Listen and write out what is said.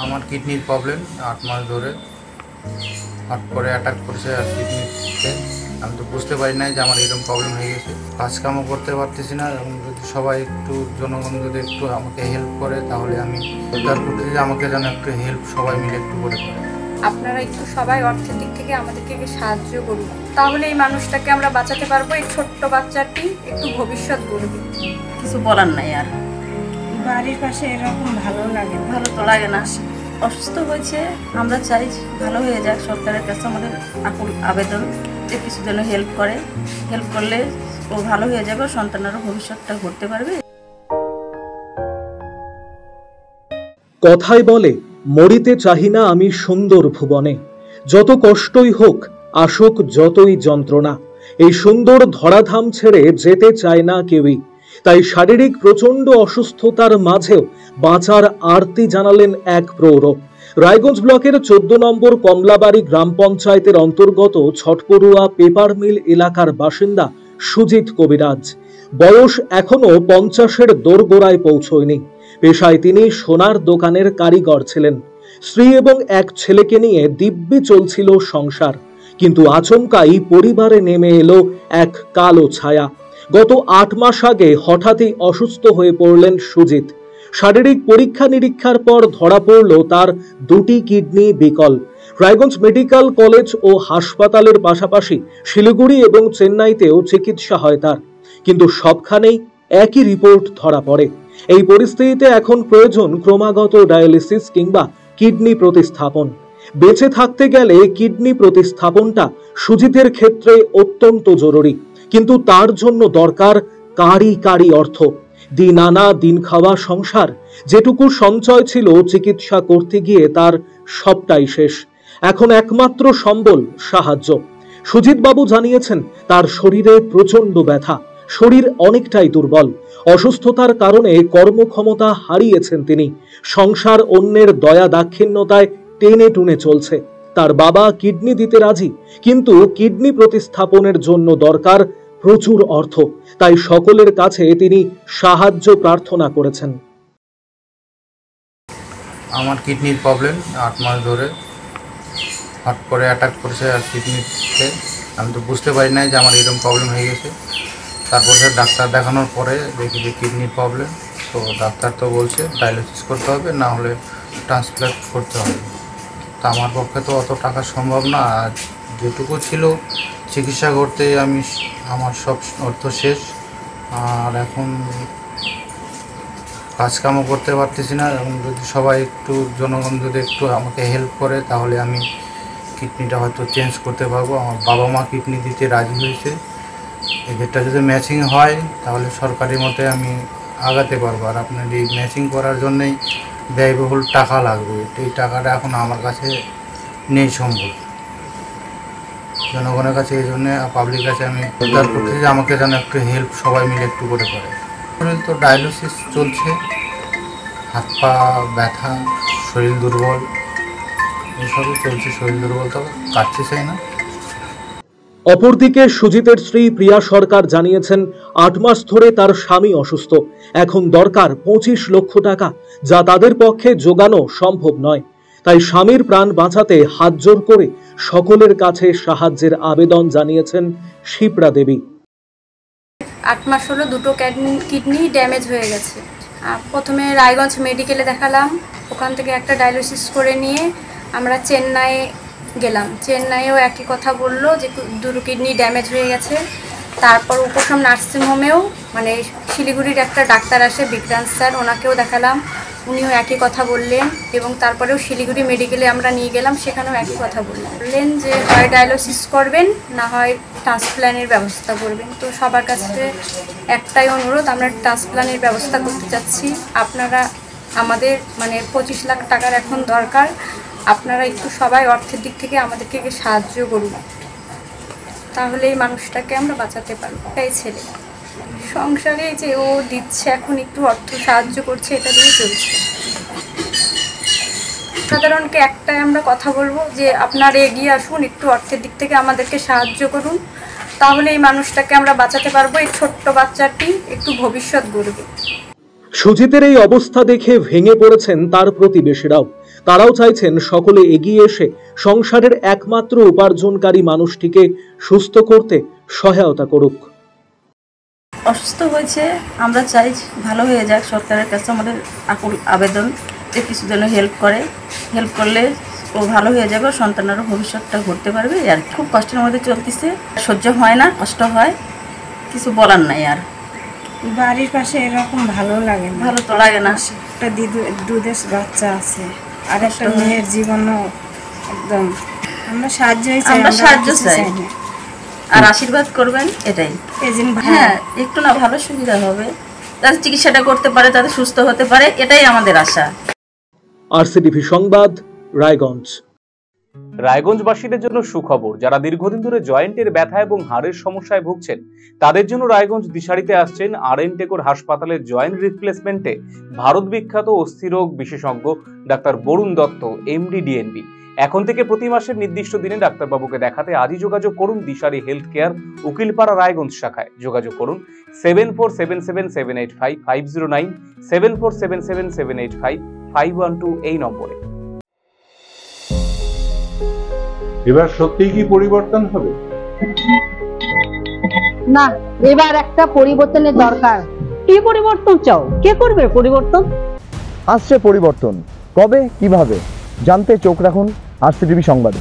আমার কিডনির প্রবলেম 8 মাস ধরে হট করে অ্যাটাক করেছে আর কিডনিতে। আমি তো বুঝতে পারি নাই যে আমার এরকম প্রবলেম হয়ে গেছে। কাজকামও করতে পারতেছি না এবং যদি সবাই একটু জনগণ যদি একটু আমাকে হেল্প করে তাহলে আমি উদ্ধার করতে যে আমাকে যেন একটু হেল্প সবাই মিলে একটু করে পারে। আপনারা একটু সবাই অর্থের দিক থেকে আমাদেরকে সাহায্য করুন, তাহলে এই মানুষটাকে আমরা বাঁচাতে পারবো। এই ছোট্ট বাচ্চাটি একটু ভবিষ্যৎ গড়বে। কিছু বলার নাই আর বাড়ির পাশে এরকম ভালো লাগে, ভালো তো লাগে না। অসুস্থ হয়েছে, আমরা চাই ভালো হয়ে যাক। সরকারের কাছে আমাদের আকুল আবেদন যে কিছু যেন হেল্প করলে ও ভালো হয়ে যাবে, সন্তানেরও ভবিষ্যৎটা গড়তে পারবে। কথায় বলে, মরিতে চাহি না আমি সুন্দর ভুবনে, যত কষ্টই হোক আসুক যতই যন্ত্রণা, এই সুন্দর ধরাধাম ছেড়ে যেতে চায় না কেউই। তাই শারীরিক প্রচন্ড অসুস্থতার মাঝেও বাঁচার আরতি জানালেন এক প্রৌঢ়। রায়গঞ্জ ব্লকের 14 নম্বর কমলাবাড়ি গ্রাম পঞ্চায়েতের অন্তর্গত ছটপড়ুয়া পেপার মিল এলাকার বাসিন্দা সুজিত কবিরাজ। বয়স এখনো 50-এর দোরগোড়ায় পৌঁছয়নি। পেশায় তিনি সোনার দোকানের কারিগর ছিলেন। স্ত্রী এবং এক ছেলেকে নিয়ে দিব্যি চলছিল সংসার, কিন্তু আচমকাই পরিবারে নেমে এলো এক কালো ছায়া। গত 8 মাস আগে হঠাৎই অসুস্থ হয়ে পড়লেন সুজিত। শারীরিক পরীক্ষা নিরীক্ষার পর ধরা পড়ল তার 2টি কিডনি বিকল। রায়গঞ্জ মেডিকেল কলেজ ও হাসপাতালের পাশাপাশি শিলিগুড়ি এবং চেন্নাইতেও চিকিৎসা হয় তার, কিন্তু সবখানেই একই রিপোর্ট ধরা পড়ে। এই পরিস্থিতিতে এখন প্রয়োজন ক্রমাগত ডায়ালিসিস কিংবা কিডনি প্রতিস্থাপন। বেঁচে থাকতে গেলে কিডনি প্রতিস্থাপনটা সুজিতের ক্ষেত্রে অত্যন্ত জরুরি, কিন্তু তার জন্য দরকার কারি অর্থ। দিন আনা দিন খাওয়া সংসার, যেটুকু সঞ্চয় ছিল চিকিৎসা করতে গিয়ে তার সবটাই শেষ। এখন একমাত্র সম্বল সাহায্য। সুজিত বাবু জানিয়েছেন তার শরীরে প্রচন্ড ব্যথা, শরীর অনেকটাই দুর্বল। অসুস্থতার কারণে কর্মক্ষমতা হারিয়েছেন তিনি। সংসার অন্যের দয়া দাক্ষিণ্যতায় টেনে টুনে চলছে। তার বাবা কিডনি দিতে রাজি, কিন্তু কিডনি প্রতিস্থাপনের জন্য দরকার প্রচুর অর্থ। তাই সকলের কাছে তিনি সাহায্য প্রার্থনা করেছেন। আমার কিডনির প্রবলেম 8 মাস ধরে হট করে অ্যাটাক করেছে আর কিডনিতে। আমি তো বুঝতে পারি নাই যে আমার এরকম প্রবলেম হয়ে গেছে। তারপরে ডাক্তার দেখানোর পরে দেখি যে কিডনির প্রবলেম। তো ডাক্তার তো বলছে ডায়ালিসিস করতে হবে, না হলে ট্রান্সপ্লান্ট করতে হবে। তা আমার পক্ষে তো অত টাকা সম্ভব না। আর যেটুকু ছিল চিকিৎসা করতে আমার সব অর্থ শেষ। আর এখন কাজকামও করতে পারতেছি না এবং যদি সবাই একটু জনগণ যদি একটু আমাকে হেল্প করে তাহলে আমি কিডনিটা হয়তো চেঞ্জ করতে পারবো। আমার বাবা মা কিডনি দিতে রাজি হয়েছে। এদেরটা যদি ম্যাচিং হয় তাহলে সরকারি মতে আমি আগাতে পারবো। আর আপনার এই ম্যাচিং করার জন্যই ব্যয়বহুল টাকা লাগবে। এই টাকাটা এখন আমার কাছে নেই সম্ভব। জনগণের কাছে এই জন্যে পাবলিক কাছে আমি উদ্ধার করতে যে আমাকে যেন একটু হেল্প সবাই মিলে একটু করে শরীর তো ডায়ালিসিস চলছে, হাত পা ব্যথা, শরীর দুর্বল, এসবই চলছে। শরীর দুর্বল তো কাটতে চাই না। অপরদিকে সুজিতের স্ত্রী প্রিয়া সরকার জানিয়েছেন 8 মাস ধরে তার স্বামী অসুস্থ। এখন দরকার 25 লক্ষ টাকা, যা তাদের পক্ষে জোগানো সম্ভব নয়। তাই স্বামীর প্রাণ বাঁচাতে হাতজোড় করে সকলের কাছে সাহায্যের আবেদন জানিয়েছেন শিপ্রা দেবী। 8 মাস হলো 2টো কিডনি ড্যামেজ হয়ে গেছে। প্রথমে রায়গঞ্জ মেডিকেলে দেখালাম, ওখান থেকে একটা ডায়ালিসিস করে নিয়ে আমরা চেন্নাইয়ে গেলাম। চেন্নাইয়েও একই কথা বললো যে 2টো কিডনি ড্যামেজ হয়ে গেছে। তারপর উপশম নার্সিংহোমেও মানে শিলিগুড়ির একটা ডাক্তার আসে বিক্রান্ত স্যার, ওনাকেও দেখালাম, উনিও একই কথা বললেন। এবং তারপরেও শিলিগুড়ি মেডিকেলে আমরা নিয়ে গেলাম, সেখানেও একই কথা বললেন যে হয় ডায়ালিসিস করবেন, না হয় ট্রান্সপ্ল্যান্টের ব্যবস্থা করবেন। তো সবার কাছে একটাই অনুরোধ, আমরা ট্রান্সপ্ল্যান্টের ব্যবস্থা করতে চাচ্ছি। আপনারা আমাদের 25 লাখ টাকার এখন দরকার। আপনারা একটু সবাই অর্থের দিক থেকে আমাদেরকে সাহায্য করুন, তাহলে এই মানুষটাকে আমরা বাঁচাতে পারবো। এই ছেলে সংসারে যে ও দিচ্ছে, এখন একটু অর্থ সাহায্য করছে, এটা দিয়ে চলছে। সাধারণকে একটাই আমরা কথা বলবো যে আপনারা এগিয়ে আসুন, একটু অর্থের দিক থেকে আমাদেরকে সাহায্য করুন, তাহলে এই মানুষটাকে আমরা বাঁচাতে পারবো। এই ছোট্ট বাচ্চাটি একটু ভবিষ্যৎ গড়বে। সুজিতের এই অবস্থা দেখে ভেঙে পড়েছেন তার প্রতিবেশীরাও। তারাও চাইছেন সকলে এগিয়ে এসে সংসারের একমাত্র উপার্জনকারী মানুষটিকে সুস্থ করতে সহায়তা করুক। অসুস্থ হয়েছে, আমরা চাই ভালো হয়ে যাক। সরকারের কাছে আমাদের আকুল আবেদন যে কিছু যেন হেল্প করলে ও ভালো হয়ে যাবে, সন্তানেরও ভবিষ্যৎটা ঘুরতে পারবে। আর খুব কষ্টের মধ্যে চলতেছে, সহ্য হয় না, কষ্ট হয়, কিছু বলার নাই। আর বাড়ির পাশে এরকম ভালো লাগে না, ভালো তো লাগে না। একটা দুধের বাচ্চা আছে, আর একটা মেয়ের জীবনও একদম আমরা সাহায্যই চাই, আমরা সাহায্য কিছু চাই। না। আর আশীর্বাদ করবেন, এটাই। এই যে হ্যাঁ, একটু না ভালো সুবিধা হবে, যাতে চিকিৎসাটা করতে পারে, তাতে সুস্থ হতে পারে, এটাই আমাদের আশা। RCTV সংবাদ, রায়গঞ্জ। রায়গঞ্জবাসীদের জন্য সুখবর, যারা দীর্ঘদিন ধরে জয়েন্টের ব্যথা এবং হাড়ের সমস্যায় ভুগছেন তাদের জন্য রায়গঞ্জ দিশারিতে আসছেন RN টেকোর হাসপাতালের জয়েন্ট রিপ্লেসমেন্টে ভারত বিখ্যাত অস্থিরোগ বিশেষজ্ঞ doctor Barun Dutta, MD DNB। এখন থেকে প্রতি মাসের নির্দিষ্ট দিনে ডাক্তারবাবুকে দেখাতে আজই যোগাযোগ করুন দিশারি হেলথ কেয়ার, উকিলপাড়া, রায়গঞ্জ শাখায়। যোগাযোগ করুন 7477785509, 7477785512 এই নম্বরে। এবার সত্যিই কি পরিবর্তন হবে? না, এবার একটা পরিবর্তনের দরকার। কি পরিবর্তন চাও? কে করবে পরিবর্তন? আসছে পরিবর্তন, কবে কিভাবে জানতে চোখ রাখুন RCTV সংবাদে।